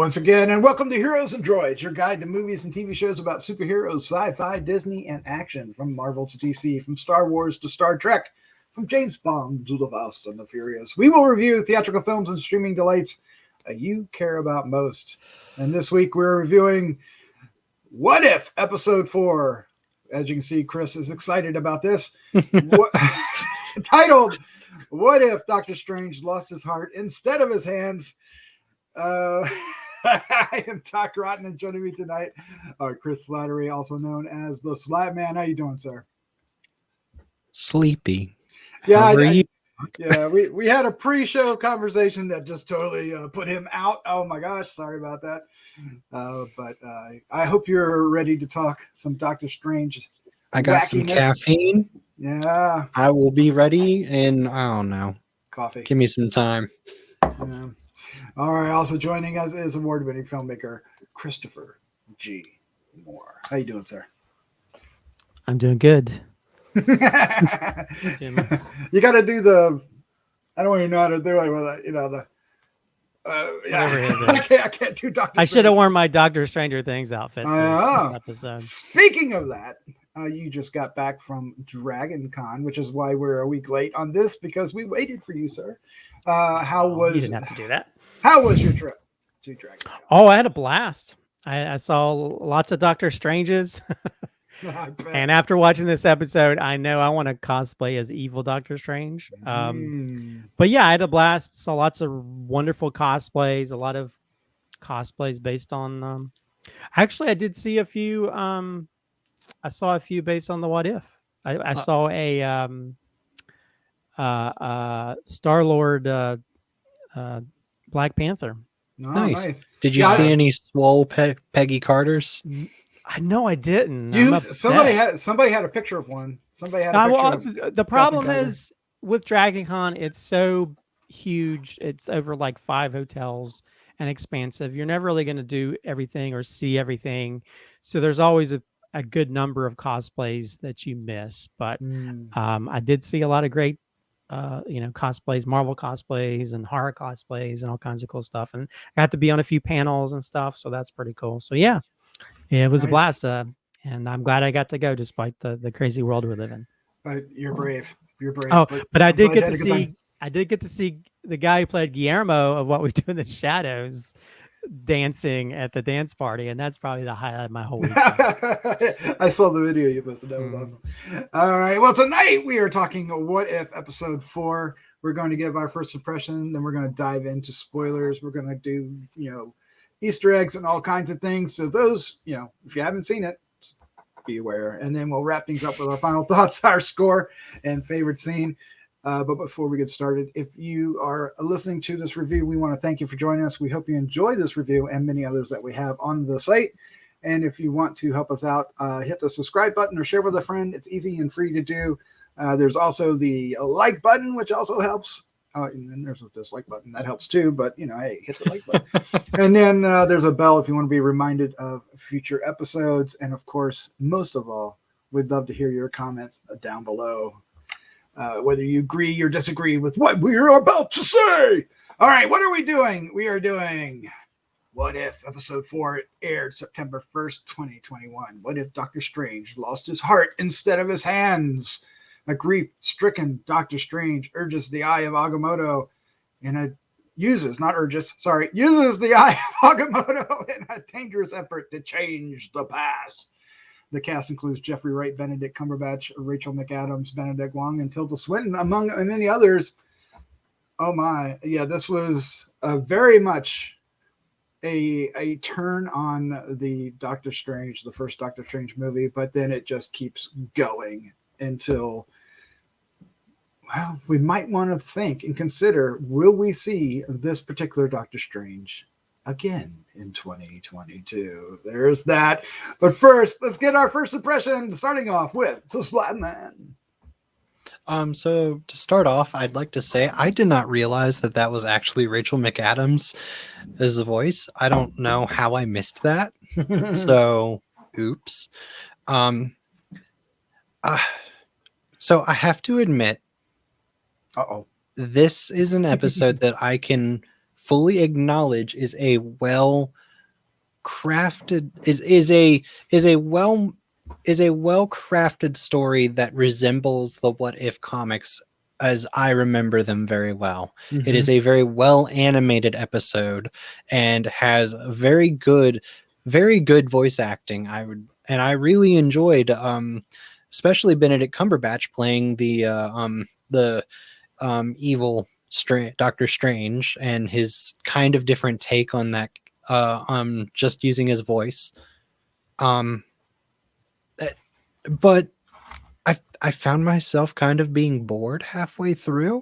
once again, and welcome to Heroes and Droids, your guide to movies and TV shows about superheroes, sci-fi, Disney, and action. From Marvel to DC, from Star Wars to Star Trek, from James Bond to the Fast and the Furious. We will review theatrical films and streaming delights you care about most. And this week we're reviewing What If? Episode 4. As you can see, Chris is excited about this. Titled, What If Doctor Strange Lost His Heart Instead of His Hands? I am Doc Rotten, and joining me tonight are Chris Slattery, also known as the Slattman. How you doing, sir? Sleepy. Yeah, we had a pre-show conversation that just totally put him out. Oh my gosh, sorry about that. But I hope you're ready to talk some Doctor Strange. I got some caffeine. Yeah, I will be ready in, I don't know, coffee. Give me some time. Yeah. All right. Also joining us is award-winning filmmaker Christopher G. Moore. How you doing, sir? I'm doing good. You got to do the. I don't even know how to do it. But Whatever it is. I can't do Doctor. I should have worn my Doctor Stranger Things outfit for this episode. Speaking of that, you just got back from Dragon Con, which is why we're a week late on this, because we waited for you, sir. You didn't have to do that. How was your trip to Dragon Con? Oh, I had a blast. I saw lots of Doctor Stranges. And after watching this episode, I know I want to cosplay as evil Doctor Strange. But yeah, I had a blast. Saw lots of wonderful cosplays, a lot of cosplays based on actually I did see a few I saw a few based on the What If. I saw a Star-Lord Black Panther. Oh, nice. Did you see any swole Peggy Carters? I know I didn't. Somebody had a picture of one. Somebody had a picture the problem is with Dragon Con, it's so huge. It's over like 5 hotels and expansive. You're never really going to do everything or see everything. So there's always a good number of cosplays that you miss. But I did see a lot of great cosplays, Marvel cosplays and horror cosplays and all kinds of cool stuff. And I got to be on a few panels and stuff. So that's pretty cool. So yeah, it was a blast. And I'm glad I got to go despite the crazy world we live in. You're brave. You're brave. Oh, but I did get to see the guy who played Guillermo of What We Do in the Shadows dancing at the dance party, and that's probably the highlight of my whole week. I saw the video you posted. That was awesome. All right. Well, tonight we are talking What If episode 4. We're going to give our first impression, then we're going to dive into spoilers. We're going to do, Easter eggs and all kinds of things. So those, if you haven't seen it, be aware. And then we'll wrap things up with our final thoughts, our score, and favorite scene. But before we get started, if you are listening to this review, we want to thank you for joining us. We hope you enjoy this review and many others that we have on the site. And if you want to help us out, hit the subscribe button or share with a friend. It's easy and free to do. There's also the like button, which also helps. And then there's a dislike button. That helps too. But, hey, hit the like button. And then there's a bell if you want to be reminded of future episodes. And, of course, most of all, we'd love to hear your comments down below. Whether you agree or disagree with what we're about to say. All right, what are we doing? We are doing What If episode 4. It aired September 1st, 2021. What if Doctor Strange lost his heart instead of his hands? A grief-stricken Doctor Strange urges the Eye of Agamotto uses the Eye of Agamotto in a dangerous effort to change the past. The cast includes Jeffrey Wright, Benedict Cumberbatch, Rachel McAdams, Benedict Wong, and Tilda Swinton, among many others. Oh my. Yeah, this was very much a turn on the Doctor Strange, the first Doctor Strange movie, but then it just keeps going until, well, we might want to think and consider, will we see this particular Doctor Strange again in 2022? There's that. But first, let's get our first impression, starting off with the Slattman. So to start off, I'd like to say I did not realize that was actually Rachel McAdams as the voice. I don't know how I missed that. So, oops. So I have to admit, this is an episode that I can fully acknowledge is a well crafted is a well crafted story that resembles the What If comics as I remember them very well. It is a very well animated episode and has very good voice acting. I really enjoyed especially Benedict Cumberbatch playing the evil Doctor Strange and his kind of different take on that just using his voice. But I found myself kind of being bored halfway through.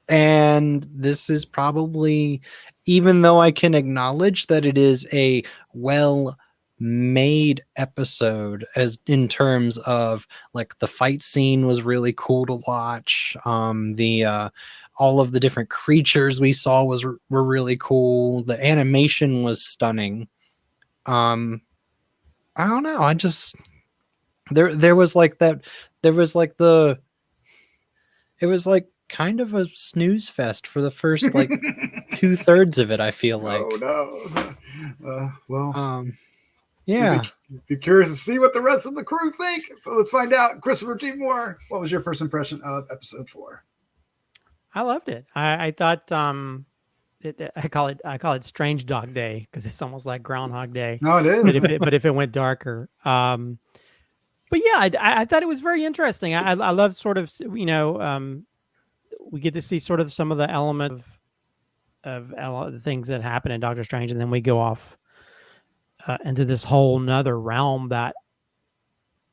And this is probably, even though I can acknowledge that it is a well made episode as in terms of like the fight scene was really cool to watch. All of the different creatures we saw were really cool. The animation was stunning. I don't know. I just there was like that. There was like it was like kind of a snooze fest for the first like 2/3 of it. I feel like. Oh no. Well. Yeah. Be curious to see what the rest of the crew think. So let's find out. Christopher G. Moore, what was your first impression of episode 4? I loved it. I thought I call it Strange Dog Day because it's almost like Groundhog Day. No, it is. But if it went darker. But yeah, I thought it was very interesting. I love sort of, we get to see sort of some of the element of the things that happen in Doctor Strange, and then we go off into this whole nother realm that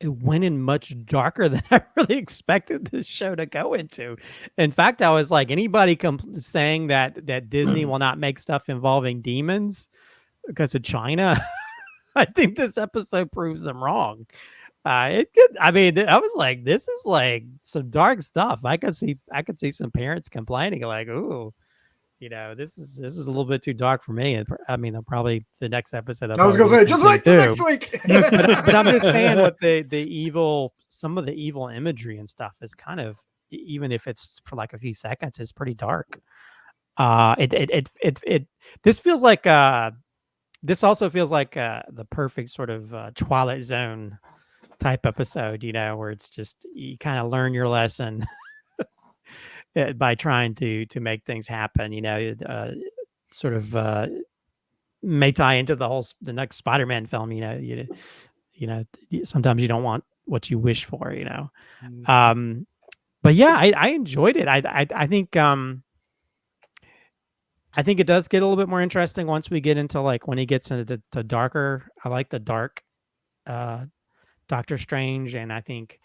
it went in much darker than I really expected this show to go into. In fact, I was like, anybody saying that Disney will not make stuff involving demons because of China, I think this episode proves them wrong. I was like, this is like some dark stuff. I could see some parents complaining like, ooh, this is a little bit too dark for me. And I mean, probably the next episode. I was going to say, just wait till next week. but I'm just saying, what some of the evil imagery and stuff is kind of, even if it's for like a few seconds, is pretty dark. This feels like this also feels like the perfect sort of Twilight Zone type episode, where it's just you kind of learn your lesson by trying to make things happen. Sort of may tie into the next Spider-Man film. Sometimes you don't want what you wish for. But yeah, I enjoyed it. I think it does get a little bit more interesting once we get into like when he gets into darker. I like the dark Doctor Strange, and I think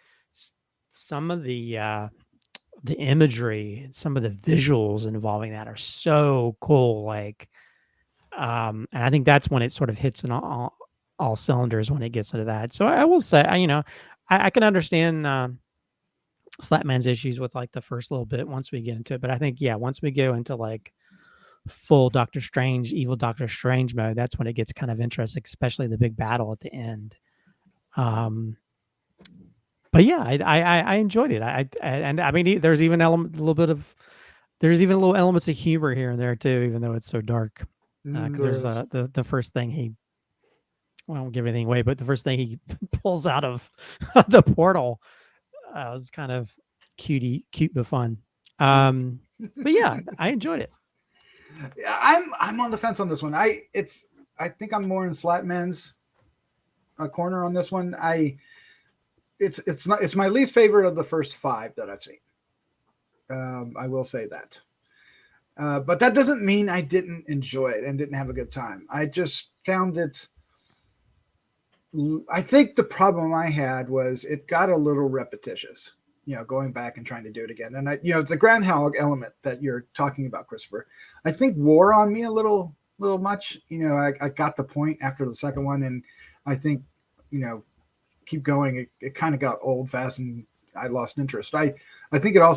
some of the imagery, some of the visuals involving that are so cool. Like, and I think that's when it sort of hits in all cylinders when it gets into that. So I will say, I can understand Slatman's issues with like the first little bit once we get into it, but I think once we go into like full Doctor Strange, evil Doctor Strange mode, that's when it gets kind of interesting, especially the big battle at the end. But yeah, I enjoyed it. I mean, there's even little elements of humor here and there too, even though it's so dark. Because there's the first thing I won't give anything away, but the first thing he pulls out of the portal was kind of cute but fun. But yeah, I enjoyed it. Yeah, I'm on the fence on this one. I think I'm more in Slatman's corner on this one. It's my least favorite of the first 5 that I've seen. I will say that. But that doesn't mean I didn't enjoy it and didn't have a good time. I just found it. I think the problem I had was it got a little repetitious, going back and trying to do it again. And the groundhog element that you're talking about, Christopher, I think wore on me a little much. I got the point after the second one, and I think, keep going. It kind of got old fast, and I lost interest. I think I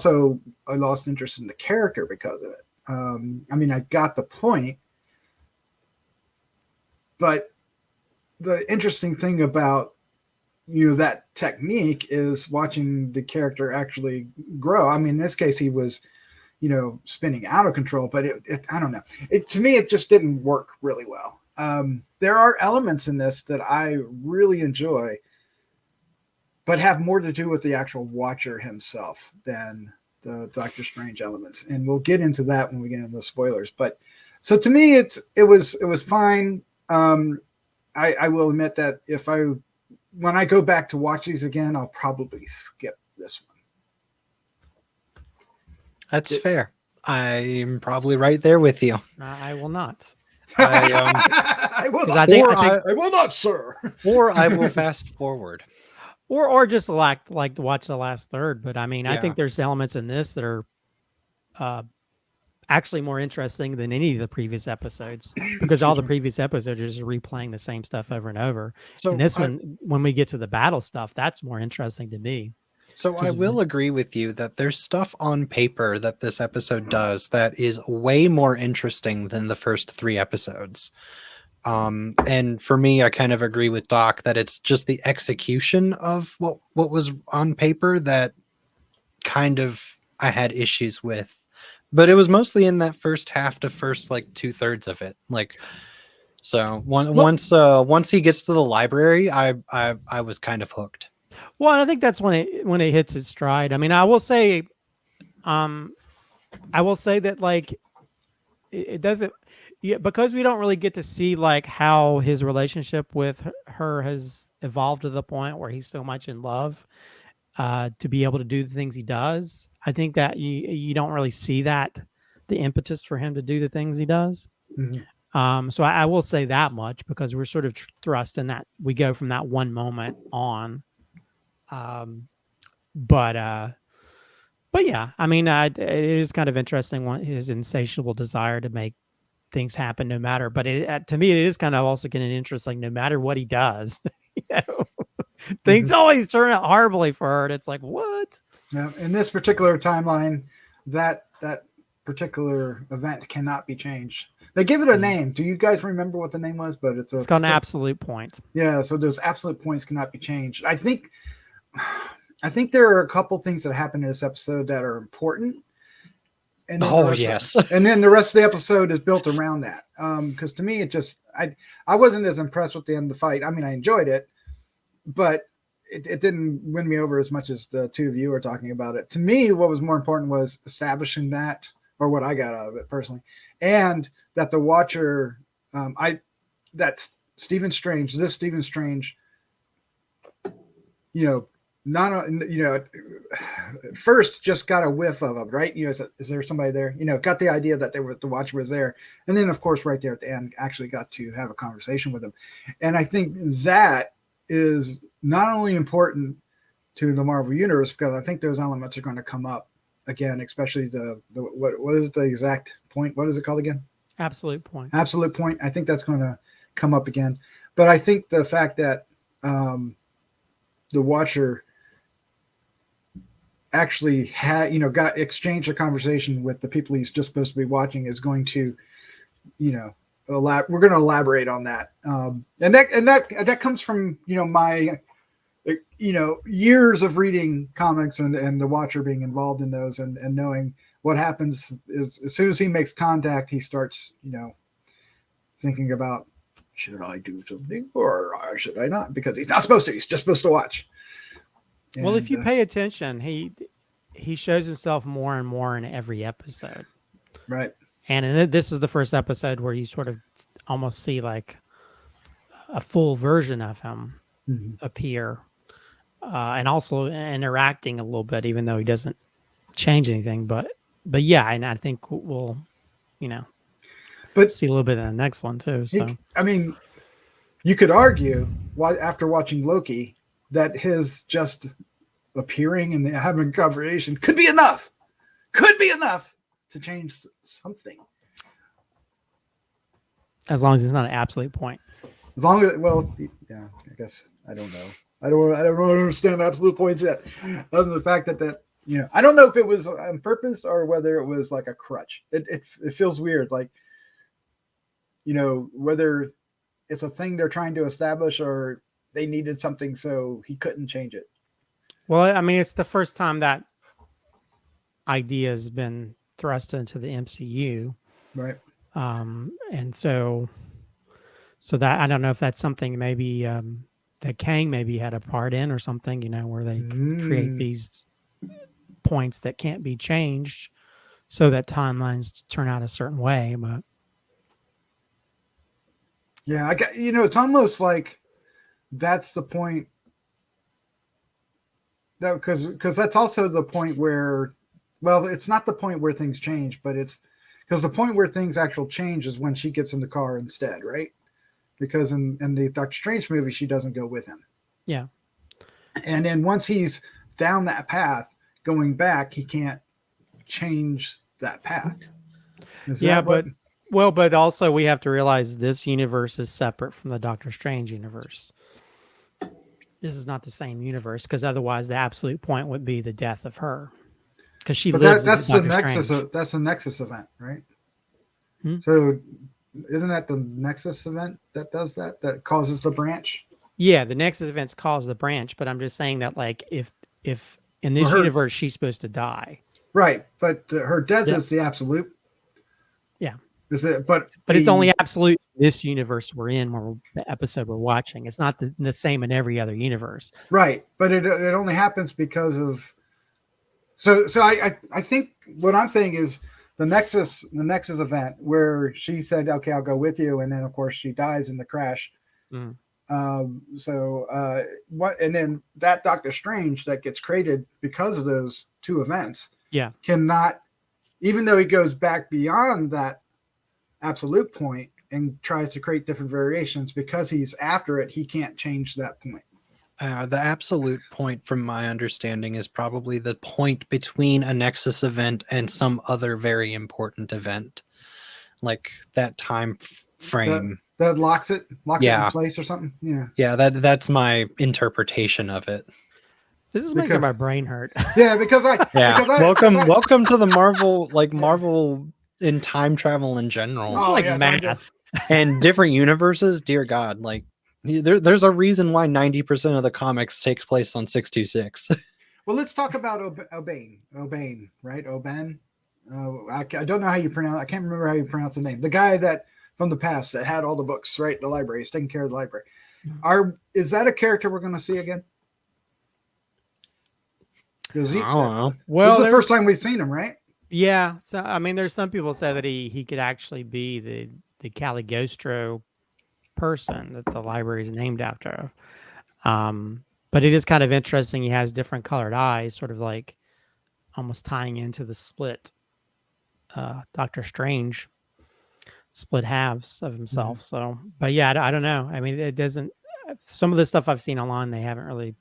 lost interest in the character because of it. I got the point, but the interesting thing about that technique is watching the character actually grow. I mean, in this case, he was spinning out of control. But I don't know. To me, it just didn't work really well. There are elements in this that I really enjoy, but have more to do with the actual watcher himself than the Doctor Strange elements. And we'll get into that when we get into the spoilers. But so to me, it was fine. I will admit that when I go back to watch these again, I'll probably skip this one. That's fair. I'm probably right there with you. I will not. I will not. I will not, sir. Or I will fast forward. Or just like to watch the last third. But I mean, I Yeah. think there's elements in this that are actually more interesting than any of the previous episodes, because all the previous episodes are just replaying the same stuff over and over. So and this one, when we get to the battle stuff, that's more interesting to me. So I will agree with you that there's stuff on paper that this episode does that is way more interesting than the first 3 episodes. And for me, I kind of agree with Doc that it's just the execution of what was on paper that kind of I had issues with. But it was mostly in that first half to first like 2/3 of it. So once he gets to the library, I was kind of hooked. Well, and I think that's when it hits its stride. I mean, I will say that like it doesn't, because we don't really get to see like how his relationship with her has evolved to the point where he's so much in love to be able to do the things he does. I think that you don't really see that, the impetus for him to do the things he does. Mm-hmm. So I will say that much, because we're sort of thrust in that we go from that one moment on. But yeah, I mean, it is kind of interesting his insatiable desire to make things happen no matter, but to me, it is kind of also getting interesting no matter what he does, things always turn out horribly for her. And it's like, what? Yeah. In this particular timeline, that particular event cannot be changed. They give it a name. Do you guys remember what the name was? But it's called an absolute point. Yeah. So those absolute points cannot be changed. I think there are a couple things that happen in this episode that are important. And yes. And then the rest of the episode is built around that. Because to me, I wasn't as impressed with the end of the fight. I mean, I enjoyed it, but it didn't win me over as much as the two of you are talking about it. To me, what was more important was establishing that, or what I got out of it personally, and that the watcher, that Stephen Strange, first just got a whiff of it, right? Is there somebody there? Got the idea that the watcher was there, and then of course right there at the end actually got to have a conversation with him. And I think that is not only important to the Marvel Universe, because I think those elements are going to come up again, especially what is it, the exact point? What is it called again? Absolute point. Absolute point. I think that's going to come up again. But I think the fact that the watcher actually got exchanged a conversation with the people he's just supposed to be watching is going to, we're going to elaborate on that. And that comes from, my, years of reading comics and the watcher being involved in those and knowing what happens is as soon as he makes contact, he starts, thinking about, should I do something or should I not? Because he's not supposed to. He's just supposed to watch. Well, if you pay attention, he shows himself more and more in every episode. Right. And this is the first episode where you sort of almost see like a full version of him appear, and also interacting a little bit, even though he doesn't change anything. But yeah, and I think we'll, but see a little bit in the next one too. So I mean, you could argue after watching Loki that his just appearing and having a conversation could be enough to change something. As long as it's not an absolute point. As long as, I guess I don't know. I don't understand absolute points yet. Other than the fact that I don't know if it was on purpose or whether it was like a crutch. It feels weird, like whether it's a thing they're trying to establish or they needed something so he couldn't change it. Well, I mean, it's the first time that idea has been thrust into the MCU. Right. And so that I don't know if that's something maybe that Kang maybe had a part in or something, you know, where they create these points that can't be changed so that timelines turn out a certain way. But yeah, it's almost like that's the point. That because that's also the point where, well, it's not the point where things change, but it's because the point where things actually change is when she gets in the car instead, right? Because in the Doctor Strange movie, she doesn't go with him. Yeah. And then once he's down that path, going back, he can't change that path. But also we have to realize this universe is separate from the Doctor Strange universe. This is not the same universe, because otherwise the absolute point would be the death of her, because she lives. That's the Nexus. That's a Nexus event, right? So, isn't that the Nexus event that does that? That causes the branch? Yeah, the Nexus events cause the branch, but I'm just saying that, like, if in this universe she's supposed to die, right? But her death is the absolute. Yeah. Is it? But it's only absolute in this universe we're in, where the episode we're watching. It's not the same in every other universe. Right, but it only happens because of. So I think what I'm saying is the Nexus event where she said, "Okay, I'll go with you," and then of course she dies in the crash. Mm. And then that Doctor Strange that gets created because of those two events, cannot, even though he goes back beyond that absolute point and tries to create different variations, because he's after it, he can't change that point. The absolute point, from my understanding, is probably the point between a Nexus event and some other very important event, like that time frame that locks it in place or something. That's my interpretation of it. This is making my brain hurt. Because welcome to the Marvel in time travel in general. Math and different universes. Dear God, like there's a reason why 90% of the comics takes place on 626. Well, let's talk about O'Bane, right? O'Ben. I don't know how you pronounce. I can't remember how you pronounce the name. The guy that from the past that had all the books, right? The library, he's taking care of the library. Is that a character we're going to see again? I don't know. Well, this is the first time we've seen him, right? Yeah. So I mean, there's some people say that he could actually be the Caligostro person that the library is named after. But it is kind of interesting. He has different colored eyes, sort of like almost tying into the split Doctor Strange split halves of himself. So, but yeah, I don't know. I mean, it doesn't. Some of the stuff I've seen online, they haven't really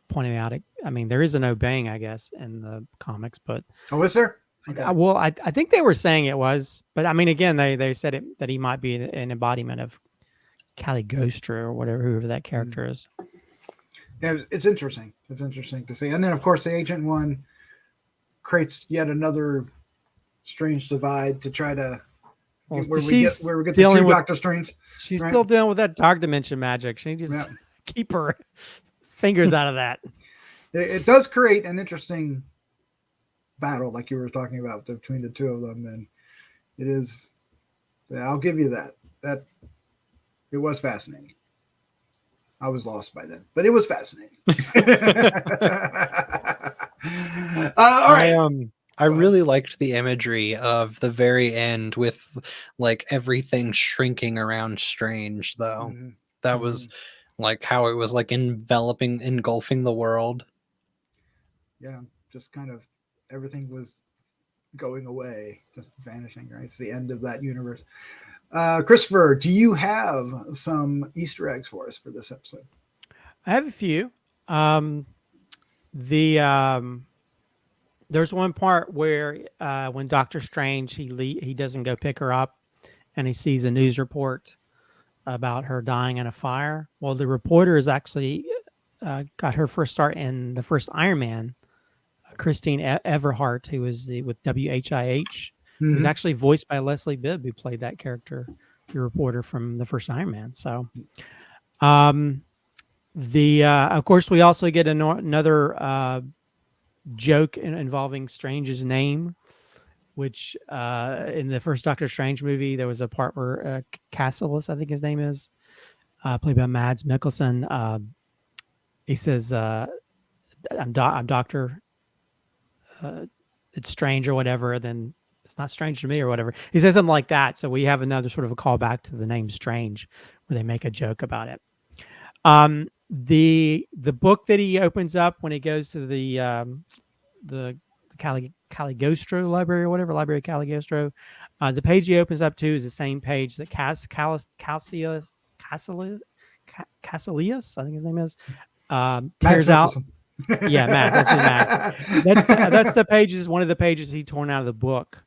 pointed out it. I mean, there is an O'Bang, I guess, in the comics, but is there? Okay. I think they were saying it was, but I mean, again, they said that he might be an embodiment of Caligostro or whoever that character is. Yeah, it's interesting. It's interesting to see. And then, of course, the Agent One creates yet another strange divide to try to where we get the two Doctor Strange. She's still dealing with that dark dimension magic. She just keep her fingers out of that. It does create an interesting battle, like you were talking about, between the two of them, and it is. I'll give you that. That it was fascinating. I was lost by then, but it was fascinating. All right. I really liked the imagery of the very end with like everything shrinking around Strange, though. That was like how it was like engulfing the world. Yeah, just kind of everything was going away, just vanishing, right? It's the end of that universe. Christopher, do you have some Easter eggs for us for this episode? I have a few. There's one part where when Doctor Strange he doesn't go pick her up, and he sees a news report about her dying in a fire. Well, the reporter is actually got her first start in the first Iron Man. Christine Everhart, who was with WHIH, who's actually voiced by Leslie Bibb, who played that character, the reporter from the first Iron Man. So, of course, we also get another joke involving Strange's name, which in the first Doctor Strange movie, there was a part where Cassilis, I think his name is, played by Mads Mikkelsen. He says, I'm Doctor, it's strange or whatever, then it's not strange to me or whatever. He says something like that. So we have another sort of a callback to the name Strange, where they make a joke about it. The book that he opens up when he goes to the Caligostro library or whatever, Library of Caligostro, the page he opens up to is the same page that Cassilius, I think his name is, tears out. Yeah, Matt. That's that's the pages. One of the pages he torn out of the book,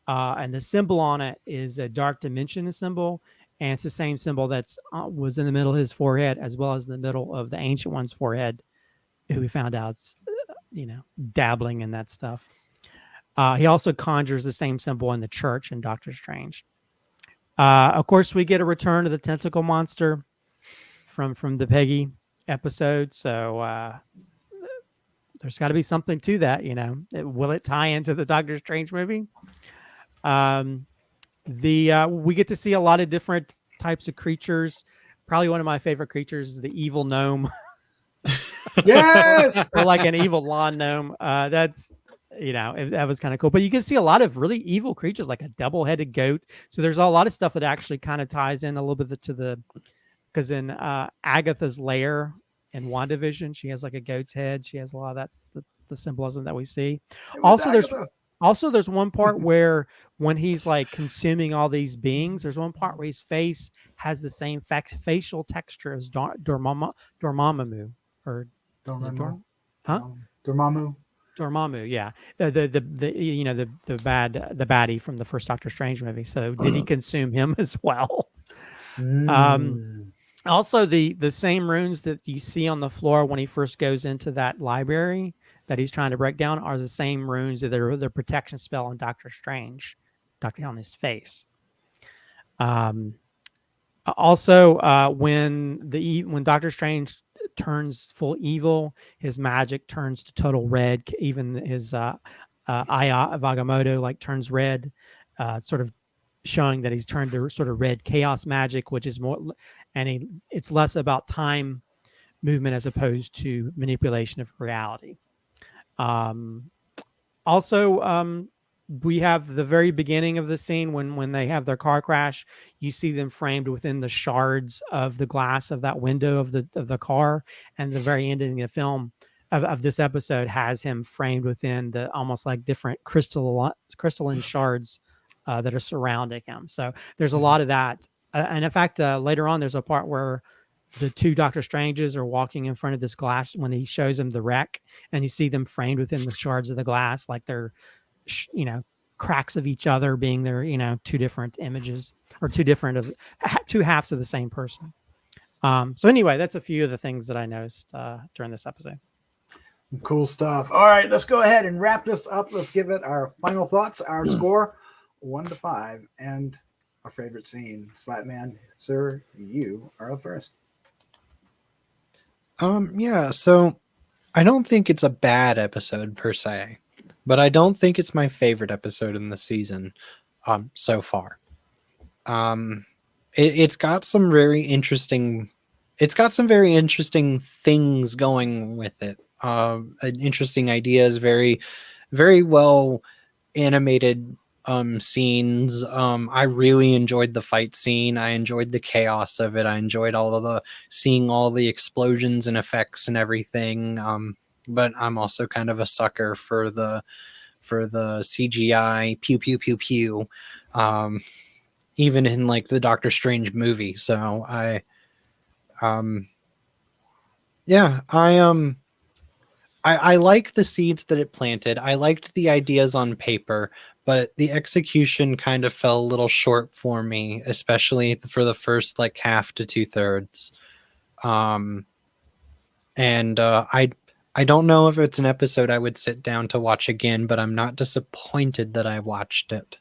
and the symbol on it is a dark dimension symbol, and it's the same symbol that's was in the middle of his forehead as well as in the middle of the Ancient One's forehead, who we found out's dabbling in that stuff. He also conjures the same symbol in the church in Doctor Strange. Of course, we get a return of the tentacle monster from the Peggy episode, so there's got to be something to that, will it tie into the Doctor Strange movie? We get to see a lot of different types of creatures. Probably one of my favorite creatures is the evil gnome. Yes. Or like an evil lawn gnome. That was kind of cool. But you can see a lot of really evil creatures, like a double-headed goat. So there's a lot of stuff that actually kind of ties in a little bit because in Agatha's lair in WandaVision, she has like a goat's head. She has a lot of that, the symbolism that we see. Also, there's one part where when he's like consuming all these beings, there's one part where his face has the same facial texture as Dormammu or Dormammu. Huh? Dormammu, yeah. The baddie from the first Doctor Strange movie. So did he consume him as well? Also, the same runes that you see on the floor when he first goes into that library that he's trying to break down are the same runes that are the protection spell on Doctor Strange, on his face. Also, when Doctor Strange turns full evil, his magic turns to total red. Even his Eye of Agamotto turns red, sort of showing that he's turned to sort of red chaos magic, which is more, and it's less about time movement as opposed to manipulation of reality. Also, we have the very beginning of the scene when they have their car crash. You see them framed within the shards of the glass of that window of the car, and the very ending of the film of this episode has him framed within the almost like different crystalline shards that are surrounding him. So there's a lot of that, and in fact, later on, there's a part where the two Doctor Stranges are walking in front of this glass when he shows them the wreck, and you see them framed within the shards of the glass, like they're, cracks of each other being their, two different images or two halves of the same person. So anyway, that's a few of the things that I noticed during this episode. Some cool stuff. All right, let's go ahead and wrap this up. Let's give it our final thoughts, our score, 1 to 5, and our favorite scene. Slattman, sir, you are up first. Yeah, so I don't think it's a bad episode per se, but I don't think it's my favorite episode in the season so far. It's got some very interesting things going with it. Interesting ideas, very, very well animated scenes. I really enjoyed the fight scene. I enjoyed the chaos of it. I enjoyed seeing all the explosions and effects and everything. But I'm also kind of a sucker for the CGI pew pew pew pew. Even in the Doctor Strange movie. So I like the seeds that it planted. I liked the ideas on paper, but the execution kind of fell a little short for me, especially for the first half to 2/3. I don't know if it's an episode I would sit down to watch again, but I'm not disappointed that I watched it.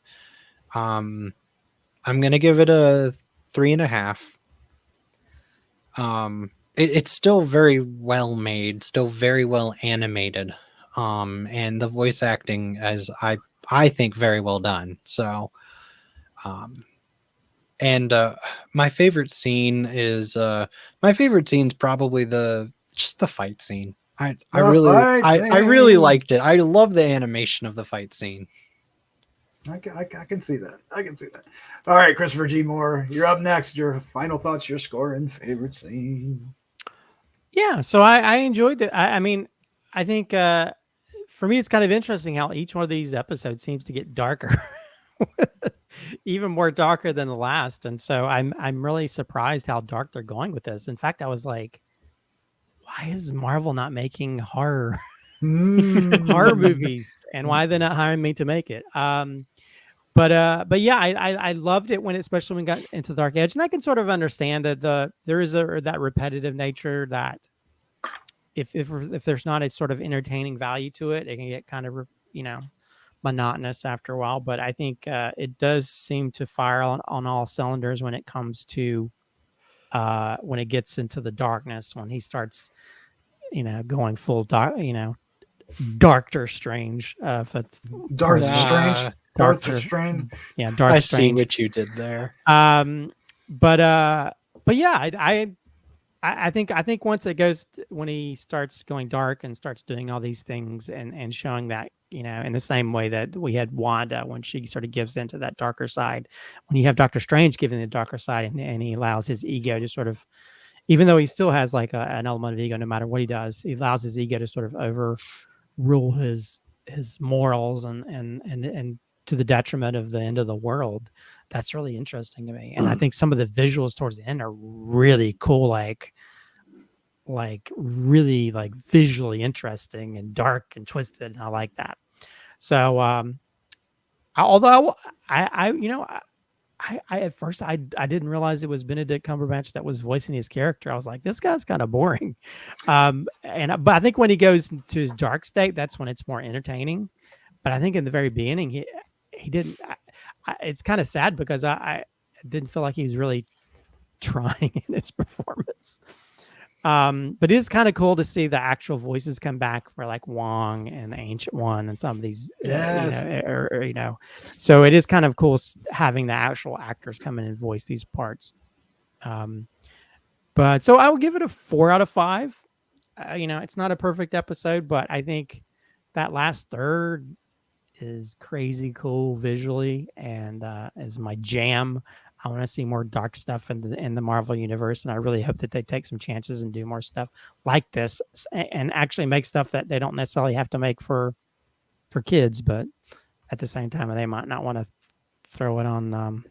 I'm gonna give it a 3.5. It's still very well made, still very well animated, and the voice acting, as I I think, very well done. So, and my favorite scene is probably just the fight scene. I really liked it. I love the animation of the fight scene. I can see that. I can see that. All right, Christopher G. Moore, you're up next. Your final thoughts, your score, and favorite scene. Yeah, so I enjoyed it. I mean, I think for me, it's kind of interesting how each one of these episodes seems to get darker, even more darker than the last. And so I'm really surprised how dark they're going with this. In fact, I was like, why is Marvel not making horror horror movies, and why they're not hiring me to make it? But yeah, I loved it especially when we got into the Dark Edge, and I can sort of understand that there is that repetitive nature that if there's not a sort of entertaining value to it, it can get kind of monotonous after a while. But I think it does seem to fire on all cylinders when it comes to when it gets into the darkness, when he starts going full dark, Doctor Strange. If that's Darth Strange. Darth Strange. Yeah, Darth I Strange. see what you did there. But yeah, I think once it goes, when he starts going dark and starts doing all these things and showing that, in the same way that we had Wanda when she sort of gives into that darker side, when you have Doctor Strange giving the darker side and he allows his ego to sort of, even though he still has like an element of ego no matter what he does, he allows his ego to sort of overrule his morals and to the detriment of the end of the world. That's really interesting to me. And I think some of the visuals towards the end are really cool, like really like visually interesting and dark and twisted. And I like that. So although I at first I didn't realize it was Benedict Cumberbatch that was voicing his character. I was like, this guy's kind of boring. But I think when he goes to his dark state, that's when it's more entertaining. But I think in the very beginning, he didn't. It's kind of sad because I didn't feel like he was really trying in his performance. But it is kind of cool to see the actual voices come back for like Wong and the Ancient One and some of these, so it is kind of cool having the actual actors come in and voice these parts. But so I will give it a 4 out of 5. It's not a perfect episode, but I think that last third is crazy cool visually and is my jam. I want to see more dark stuff in the Marvel universe, and I really hope that they take some chances and do more stuff like this and actually make stuff that they don't necessarily have to make for kids, but at the same time they might not want to throw it on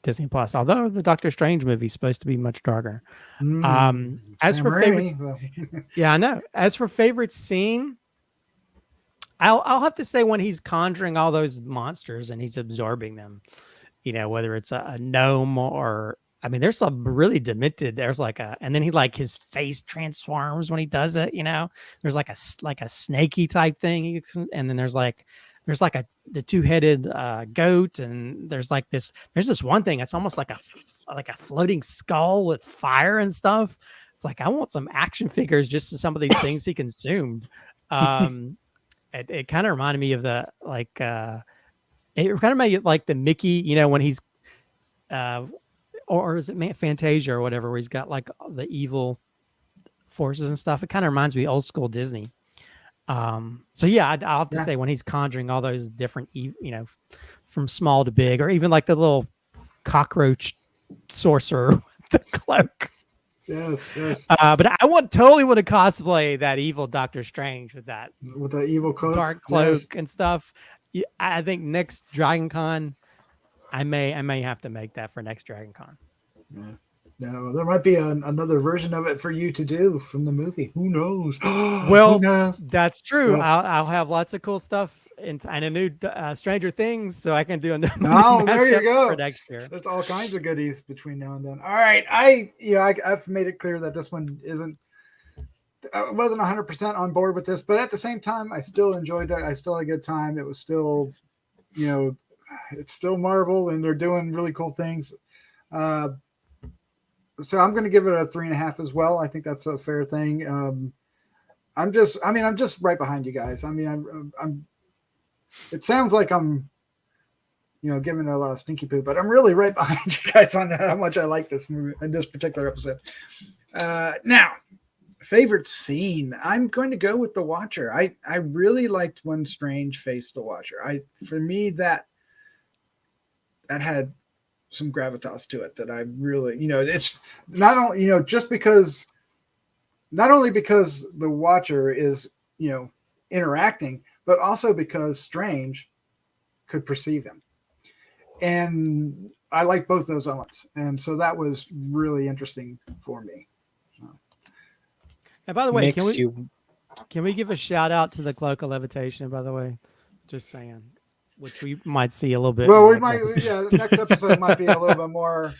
Disney Plus. Although the Doctor Strange movie is supposed to be much darker. As for favorites, yeah, I know. As for favorite scene, I'll have to say when he's conjuring all those monsters and he's absorbing them, whether it's a gnome or, I mean, there's some really demented, there's like and then his face transforms when he does it, there's like a snaky type thing. And then there's the 2-headed goat. And there's this one thing. It's almost like a floating skull with fire and stuff. It's like, I want some action figures just to some of these things he consumed. It kind of reminded me of the it kind of made it like the Mickey, when he's or is it Fantasia or whatever, where he's got like the evil forces and stuff. It kind of reminds me of old school Disney. So yeah, I'll have to say when he's conjuring all those different, from small to big, or even like the little cockroach sorcerer with the cloak. Yes. But I totally want to cosplay that evil Doctor Strange with the evil cloak, dark cloak and stuff. I think next Dragon Con, I may have to make that for next Dragon Con. Yeah. No, there might be another version of it for you to do from the movie. Who knows? Well, that's true. Yeah. I'll have lots of cool stuff and a new Stranger Things, so I can do another. Oh, there you go. For next year. There's all kinds of goodies between now and then. All right, I've made it clear that this one isn't. I wasn't 100% on board with this, but at the same time, I still enjoyed it. I still had a good time. It was still, it's still Marvel, and they're doing really cool things. So I'm going to give it a 3.5 as well. I think that's a fair thing. I'm just right behind you guys. I mean, it sounds like I'm, giving it a lot of stinky poo, but I'm really right behind you guys on how much I like this movie and this particular episode. Now, favorite scene. I'm going to go with the Watcher. I really liked when Strange faced the Watcher. For me, that had some gravitas to it that I really, it's not only, not only because the Watcher is, interacting, but also because Strange could perceive him. And I like both those elements. And so that was really interesting for me. And by the way, Makes can we give a shout out to the Cloak of Levitation, by the way? Just saying. Which we might see a little bit. Well, we might, the next episode might be a little bit more.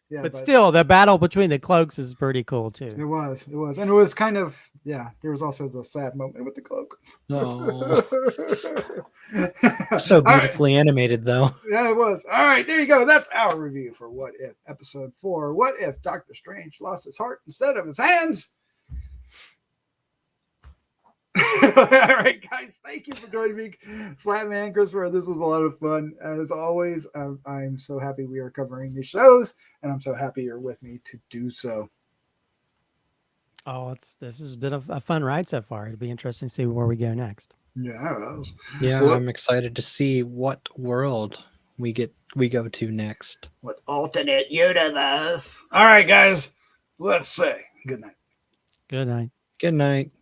Yeah, but still, the battle between the cloaks is pretty cool too. It was, and it was kind of, there was also the sad moment with the cloak. Oh, so beautifully animated, though. Yeah, it was. All right, there you go. That's our review for What If Episode 4. What if Doctor Strange lost his heart instead of his hands? All right, guys, thank you for joining me, Slattman, Christopher. This was a lot of fun. As always, I'm so happy we are covering these shows, and I'm so happy you're with me to do so. Oh, this has been a fun ride so far. It'll be interesting to see where we go next. Yeah, I'm excited to see what world we go to next. What alternate universe? All right, guys, let's say good night. Good night. Good night.